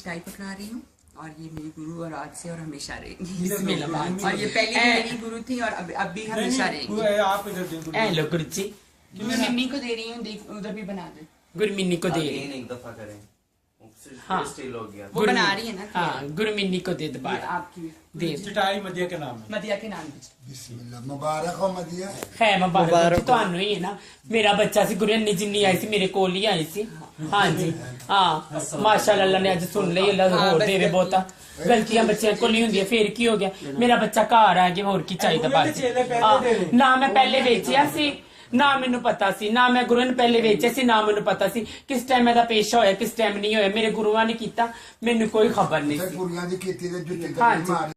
चाय पकड़ा रही हूँ और ये मेरी गुरु और आज से और हमेशा रहेंगी। बिस्मिल्लाह। और ये पहले भी मेरी गुरु थी और अब भी हमेशा रहेंगी। आप इधर दें ए लो गुरु जी, मम्मी को दे रही हूँ, देख उधर भी बना दे। गुरमिन्नी को दे। एक दफा करें हाँ। स्टिल हो गया। वो बना रही है ना। हाँ, गुरमिन्नी को दे ये दोबारा आपकी दे। चटाई मदिया के नाम है। मदिया के नाम पे। बिस्मिल्लाह मुबारक हो मदिया। है मुबारक जी ਤੁਹਾਨੂੰ ਹੀ ਹੈ ਨਾ। ਮੇਰਾ ਬੱਚਾ ਸੀ ਗੁਰਮਿੰਨੀ ਜਿੰਨੀ ਆਈ ਸੀ ਮੇਰੇ ਕੋਲ ਹੀ ਆਈ ਸੀ। ਹਾਂਜੀ ਹਾਂ ਮਾਸ਼ਾਅੱਲਾ ਅੱਲਾ ਨੇ ਅੱਜ ਸੁਣ ਲਈ, ਅੱਲਾ ਹੋਰ ਦੇਵੇ ਬਹੁਤਾ। ਗਲਤੀਆਂ ਬੱਚਿਆਂ ਕੋਲ ਨਹੀਂ ਹੁੰਦੀਆਂ, ਫੇਰ ਕੀ ਹੋ ਗਿਆ, ਮੇਰਾ ਬੱਚਾ ਘਰ ਆ ਗਿਆ, ਹੋਰ ਕੀ ਚਾਹੀਦਾ ਬਸ। ਨਾ ਮੈਂ ਪਹਿਲੇ ਵੇਚਿਆ ਸੀ, ਨਾ ਮੈਨੂੰ ਪਤਾ ਸੀ, ਨਾ ਮੈਂ ਗੁਰੂ ਨੂੰ ਪਹਿਲੇ ਵੇਚਿਆ ਸੀ, ਨਾ ਮੈਨੂੰ ਪਤਾ ਸੀ ਕਿਸ ਟਾਈਮ ਇਹਦਾ ਪੇਸ਼ਾ ਹੋਇਆ ਕਿਸ ਟਾਈਮ ਨਹੀਂ ਹੋਇਆ। ਮੇਰੇ ਗੁਰੂਆਂ ਨੇ ਕੀਤਾ, ਮੈਨੂੰ ਕੋਈ ਖਬਰ ਨਹੀਂ ਸੀ। ਕੁੜੀਆਂ ਦੀ ਕੀਤੀ ਤੇ ਜੁੱਤੀ ਹਾਂਜੀ। ਮਾਰੀ।